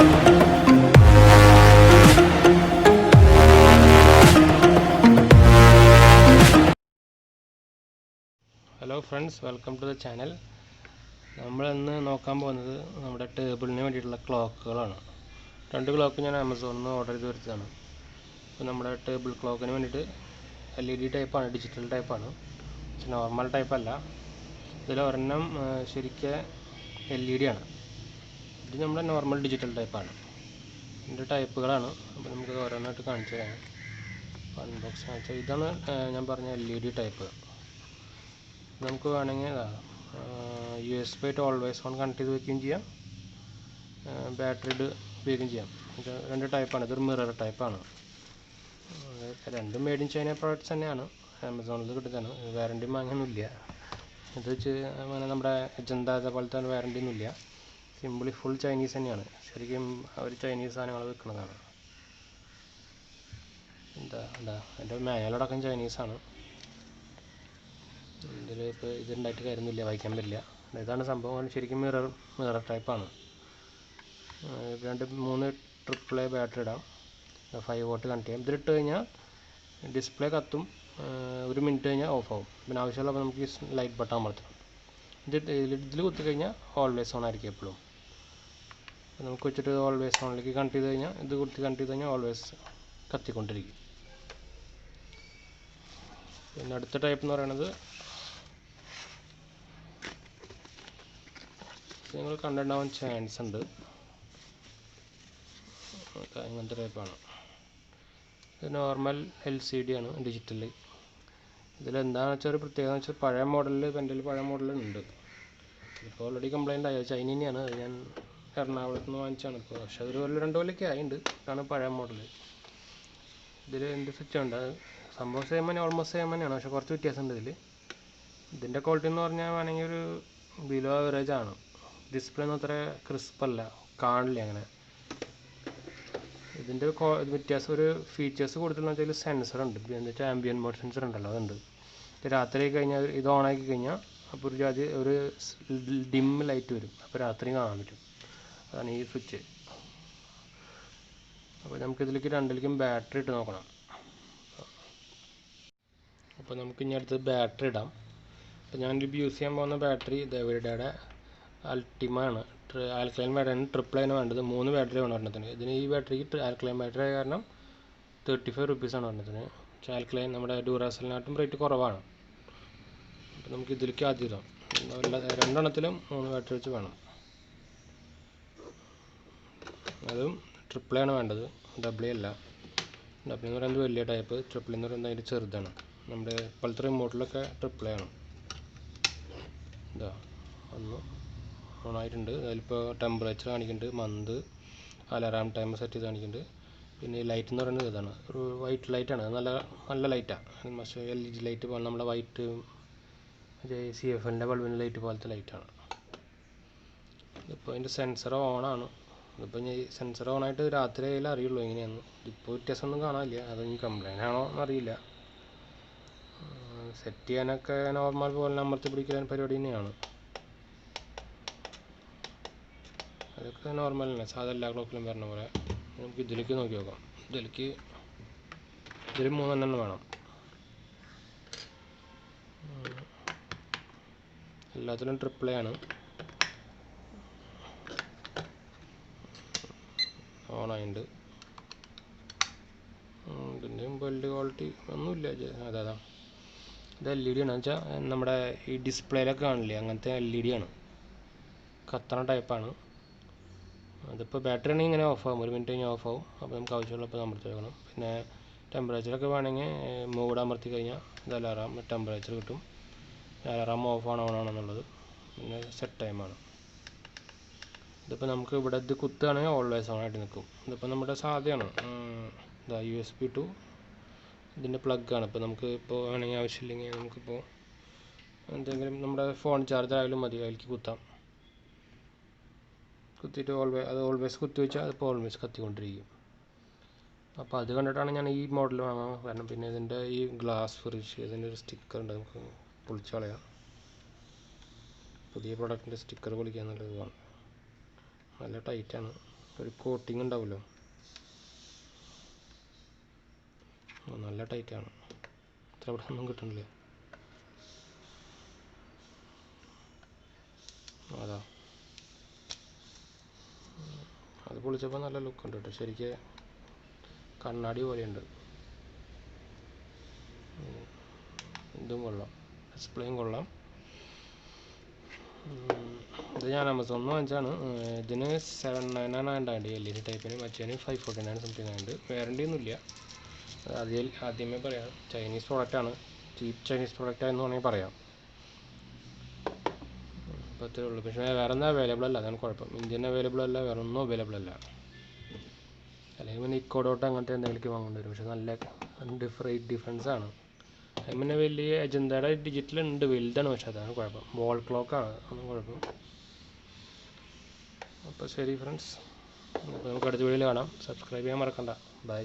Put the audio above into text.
Hello friends, welcome to the channel. നമ്മളിന്ന് നോക്കാൻ പോകുന്നത് നമ്മുടെ ടേബിളിന് വേണ്ടിയിട്ടുള്ള ക്ലോക്കുകളാണ്. 2 ക്ലോക്ക് ഞാൻ ആമസോണിൽ നിന്ന് ഓർഡർ ചെയ്ത് വരുന്നതാണ്. അപ്പോൾ നമ്മുടെ ടേബിൾ ക്ലോക്കിന് വേണ്ടിയിട്ട് LED ടൈപ്പാണ്, ഡിജിറ്റൽ ടൈപ്പാണ്, നോർമൽ ടൈപ്പല്ല. ഇതിൽ ഒരെണ്ണം ശരിക്കും LED ആണ്, ഇത് നമ്മുടെ നോർമൽ ഡിജിറ്റൽ ടൈപ്പാണ്. ഇതിൻ്റെ ടൈപ്പുകളാണ്. അപ്പോൾ നമുക്ക് ഓരോന്നായിട്ട് കാണിച്ചു തരാം. അൺബോക്സ് കാണിച്ചാൽ ഇതാണ് ഞാൻ പറഞ്ഞ LED ടൈപ്പ്. നമുക്ക് വേണമെങ്കിൽ USB ആയിട്ട് ഓൾവേസ് ഓൺ കണക്ട് ചെയ്ത് വയ്ക്കുകയും ചെയ്യാം, ബാറ്ററിഡ് ഉപയോഗിക്കുകയും ചെയ്യാം. ഇത് 2 ടൈപ്പാണ്. ഇതൊരു മിറർ ടൈപ്പാണ്. രണ്ടും മെയ്ഡ് ഇൻ ചൈന പ്രോഡക്റ്റ്സ് തന്നെയാണ്, ആമസോണിൽ കിട്ടുന്നതാണ്. വാറണ്ടി വാങ്ങുന്നില്ല. ഇത് വെച്ച് അങ്ങനെ നമ്മുടെ അജന്ത അതേപോലത്തെ വാറണ്ടി ഒന്നുമില്ല. സിമ്പിളി ഫുൾ ചൈനീസ് തന്നെയാണ്. ശരിക്കും അവർ ചൈനീസ് സാധനങ്ങൾ വിൽക്കുന്നതാണ്. എന്താ എൻ്റെ മാനുവലടക്കം ചൈനീസാണ്. ഇതിലിപ്പോൾ ഇതുണ്ടായിട്ട് കാര്യമൊന്നുമില്ല, വായിക്കാൻ പറ്റില്ല. ഇതാണ് സംഭവം. ശരിക്കും മിറർ ടൈപ്പാണ്. 3 AAA ബാറ്ററി ഇടാം, 5 വോട്ട് കണക്ട് ചെയ്യാം. ഇതിലിട്ട് കഴിഞ്ഞാൽ ഡിസ്പ്ലേ കത്തും, 1 മിനിറ്റ് കഴിഞ്ഞാൽ ഓഫ് ആവും. പിന്നെ ആവശ്യമുള്ളപ്പോൾ നമുക്ക് ഈ ലൈറ്റ് ബട്ടൺ അമർത്തണം. ഇതിൽ കുത്തി കഴിഞ്ഞാൽ ഓൾവേസ് ഓൺ ആയിരിക്കും എപ്പോഴും. നമുക്ക് വെച്ചിട്ട് ഓൾവേസ് ഓണിലേക്ക് കണക്ട് ചെയ്ത് കഴിഞ്ഞാൽ, ഇത് കുത്തി കണക്ട് ചെയ്ത് കഴിഞ്ഞാൽ ഓൾവേസ് കത്തിക്കൊണ്ടിരിക്കും. പിന്നെ അടുത്ത ടൈപ്പ് എന്ന് പറയുന്നത് നിങ്ങൾ കണ്ടിട്ടുണ്ടാവാൻ ചാൻസ് ഉണ്ട്. ഇങ്ങനത്തെ ടൈപ്പാണ്. ഇത് നോർമൽ LCD ആണ്, ഡിജിറ്റൽ. ഇതിലെന്താണെന്ന് വെച്ചാൽ ഒരു പ്രത്യേകത എന്ന് വെച്ചാൽ പഴയ മോഡലിൽ പഴയ മോഡലുണ്ട്. ഇപ്പോൾ ഓൾറെഡി കംപ്ലൈൻ്റ് ആയോ, ചൈന തന്നെയാണ്. അത് ഞാൻ എറണാകുളത്ത് നിന്ന് വാങ്ങിച്ചാണ് ഇപ്പോൾ. പക്ഷേ അതൊരു 2 കൊല്ലമൊക്കെ ആയിട്ടുണ്ട്. ഇതാണ് പഴയ മോഡൽ. ഇതിൽ എന്ത് സ്വിച്ച് ഉണ്ട്, സംഭവം സെയിം തന്നെ, ഓൾമോസ്റ്റ് സെയിം തന്നെയാണ്. പക്ഷേ കുറച്ച് വ്യത്യാസമുണ്ട് ഇതിൽ. ഇതിൻ്റെ ക്വാളിറ്റി എന്ന് പറഞ്ഞാൽ വേണമെങ്കിൽ ഒരു ബിലോ ആവറേജ് ആണ്. ഡിസ്പ്ലേ ഒന്നും അത്ര ക്രിസ്പല്ല, കാണില്ല അങ്ങനെ. ഇതിൻ്റെ വ്യത്യാസം, ഒരു ഫീച്ചേഴ്സ് കൂടുതലെന്ന് വെച്ചാൽ സെൻസർ ഉണ്ട്. എന്താ വെച്ചാൽ ആംബിയൻ മോഡ് സെൻസർ ഉണ്ടല്ലോ, അതുണ്ട്. രാത്രി കഴിഞ്ഞാൽ ഇത് ഓണാക്കി കഴിഞ്ഞാൽ അപ്പോൾ ഒരു ഡിം ലൈറ്റ് വരും. അപ്പോൾ രാത്രി കാണാൻ പറ്റും. അതാണ് ഈ സ്വിച്ച്. അപ്പോൾ നമുക്കിതിലേക്ക് 2ലേക്കും ബാറ്ററി ഇട്ട് നോക്കണം. അപ്പോൾ നമുക്ക് ഇനി അടുത്ത് ബാറ്ററി ഇടാം. അപ്പോൾ ഞാനിപ്പോൾ യൂസ് ചെയ്യാൻ പോകുന്ന ബാറ്ററി ഡേവിഡയുടെ അൾട്ടിമ ആണ്. ആൽക്കലൈൻ ബാറ്ററിയാണ്, ട്രിപ്പിളാണ് വേണ്ടത്. 3 ബാറ്ററി വേണം ഒരെണ്ണത്തിന്. ഇതിന് ഈ ബാറ്ററിക്ക് ആൽക്കലൈൻ ബാറ്ററി ആയ കാരണം 35 റുപ്പീസാണ് ഒരെണ്ണത്തിന്. പക്ഷേ ആൽക്കലൈൻ നമ്മുടെ ഡ്യൂറാസെലിനായിട്ടും റേറ്റ് കുറവാണ്. അപ്പോൾ നമുക്ക് ഇതിലേക്ക് ആദ്യം ഇടാം. 2 3 ബാറ്ററി വെച്ച് വേണം. അതും ട്രിപ്പിളാണ് വേണ്ടത്, ഡബിൾ അല്ല. ഡബിൾ എന്ന് പറയുന്നത് വലിയ ടൈപ്പ്, ട്രിപ്പിൾ എന്ന് പറയുന്നത് അതിൻ്റെ ചെറുതാണ്. നമ്മുടെ ഇപ്പോഴത്തെ റിമോട്ടിലൊക്കെ ട്രിപ്പിളാണ്. ഒന്ന് ഓണായിട്ടുണ്ട്. അതിലിപ്പോൾ ടെമ്പറേച്ചർ കാണിക്കുന്നുണ്ട്, മന്ത്, അലാറാം ടൈമർ സെറ്റ് ചെയ്ത് കാണിക്കുന്നുണ്ട്. പിന്നെ ഈ ലൈറ്റ് എന്ന് പറയുന്നത് ഇതാണ്, ഒരു വൈറ്റ് ലൈറ്റാണ്. നല്ല ലൈറ്റാണ്. പക്ഷേ LED ലൈറ്റ് പോലെ നമ്മുടെ വൈറ്റ് CFLൻ്റെ ബൾബിൻ്റെ ലൈറ്റ് പോലത്തെ ലൈറ്റാണ്. ഇതിപ്പോൾ അതിൻ്റെ സെൻസർ ഓണാണ്. ഇതിപ്പോൾ ഈ സെൻസർ ഓണായിട്ട് രാത്രി ആയാലും അറിയുള്ളൂ എങ്ങനെയാണ്. ഇപ്പോൾ വ്യത്യാസമൊന്നും കാണാനില്ല. അതൊന്നും കംപ്ലൈൻ്റ് ആണോ എന്നറിയില്ല. സെറ്റ് ചെയ്യാനൊക്കെ നോർമൽ പോലെ അമർത്തി പിടിക്കാൻ പരിപാടി തന്നെയാണ്. അതൊക്കെ നോർമൽ തന്നെ, സാധാ എല്ലാ ക്ലോക്കിലും വരുന്ന പോലെ. നമുക്ക് ഇതിലേക്ക് നോക്കി നോക്കാം. ഇതിൽ 3 വേണം. എല്ലാത്തിലും ട്രിപ്പിളേ ആണ്. ഓണായിട്ടുണ്ട്. പിന്നെയും ബിൽഡ് ക്വാളിറ്റി ഒന്നുമില്ല. അതാ ഇത് LED ആണ് വെച്ചാൽ നമ്മുടെ ഈ ഡിസ്പ്ലേയിലൊക്കെ കാണില്ലേ, അങ്ങനത്തെ LED ആണ്. കത്തണ ടൈപ്പാണ്. അതിപ്പോൾ ബാറ്ററി ആണെങ്കിൽ ഇങ്ങനെ ഓഫ് ആകും, 1 മിനിറ്റ് കഴിഞ്ഞാൽ ഓഫ് ആവും. അപ്പോൾ നമുക്ക് ആവശ്യമുള്ളപ്പോൾ അമർത്തി വെക്കണം. പിന്നെ ടെമ്പറേച്ചറൊക്കെ വേണമെങ്കിൽ മോഡ് അമർത്തി കഴിഞ്ഞാൽ ഇത് അലാറാം ടെമ്പറേച്ചർ കിട്ടും. അലാറാം ഓഫ് ആണെന്നുള്ളത്. പിന്നെ സെറ്റ് ടൈമാണ്. ഇതിപ്പോൾ നമുക്ക് ഇവിടെ ഇത് കുത്തുകയാണെങ്കിൽ ഓൾവേസ് ഓൺ ആയിട്ട് നിൽക്കും. ഇതിപ്പോൾ നമ്മുടെ സാധ്യമാണ്. USB ടു ഇതിൻ്റെ പ്ലഗ്ഗാണ്. ഇപ്പോൾ നമുക്ക് വേണമെങ്കിൽ ആവശ്യമില്ലെങ്കിൽ നമുക്കിപ്പോൾ എന്തെങ്കിലും നമ്മുടെ ഫോൺ ചാർജർ ആയാലും മതി, അതിലേക്ക് കുത്താം. കുത്തിയിട്ട് അത് ഓൾവേസ് കുത്തി വെച്ചാൽ അതിപ്പോൾ ഓൾവേസ് കത്തിക്കൊണ്ടിരിക്കും. അപ്പോൾ അത് കണ്ടിട്ടാണ് ഞാൻ ഈ മോഡൽ വാങ്ങാൻ കാരണം. പിന്നെ ഇതിൻ്റെ ഈ ഗ്ലാസ് ഫ്രിഡ്ജ്, ഇതിൻ്റെ ഒരു സ്റ്റിക്കർ ഉണ്ട്, നമുക്ക് പൊളിച്ച് കളയാം. പുതിയ പ്രൊഡക്റ്റിൻ്റെ സ്റ്റിക്കർ പൊളിക്കുക എന്നുള്ളത് ഇതാണ്. നല്ല ടൈറ്റാണ്. ഒരു കോട്ടിങ് ഉണ്ടാവുമല്ലോ, നല്ല ടൈറ്റാണ്. ഇത്ര ഇവിടെ ഒന്നും കിട്ടണില്ല. അതാ അത് പൊളിച്ചപ്പോൾ നല്ല ലുക്ക് ഉണ്ട് കേട്ടോ, ശരിക്കും കണ്ണാടി പോലെയുണ്ട്. ഇതും കൊള്ളാം, ഡിസ്പ്ലേയും കൊള്ളാം. ഇത് ഞാൻ ആമസോണിൽ നിന്ന് വാങ്ങിച്ചാണ്. ഇതിന് 799 ഉണ്ടായിട്ട് LED ടൈപ്പിന്, മറ്റേന് 549 സംതിങ് ആയിട്ട്. വാറണ്ടി ഒന്നുമില്ല. ആദ്യമേ പറയാം, ചൈനീസ് പ്രോഡക്റ്റാണ്, ചീപ്പ് ചൈനീസ് പ്രോഡക്റ്റാണെന്ന് വേണമെങ്കിൽ പറയാം. അപ്പോൾ അത്രേ ഉള്ളൂ. പക്ഷേ വേറെ ഒന്നും അവൈലബിൾ അല്ല, അതാണ് കുഴപ്പം. ഇന്ത്യൻ അവൈലബിൾ അല്ല, വേറെ ഒന്നും അവൈലബിൾ അല്ല. അല്ലെങ്കിൽ പിന്നെ ഇക്കോഡോട്ട് അങ്ങനത്തെ എന്തെങ്കിലും വാങ്ങേണ്ടി വരും. പക്ഷെ നല്ല ഡിഫറൻസ് ആണ്. അതിന് പിന്നെ വലിയ അജന്തയുടെ ഡിജിറ്റൽ ഉണ്ട്, വലുതാണ്, പക്ഷെ അതാണ് കുഴപ്പം. വോൾ ക്ലോക്കാണ്, അതൊന്നും കുഴപ്പം. അപ്പോൾ ശരി ഫ്രണ്ട്സ്, അപ്പോൾ നമുക്ക് അടുത്ത വീഡിയോയിൽ കാണാം. സബ്സ്ക്രൈബ് ചെയ്യാൻ മറക്കണ്ട. ബൈ.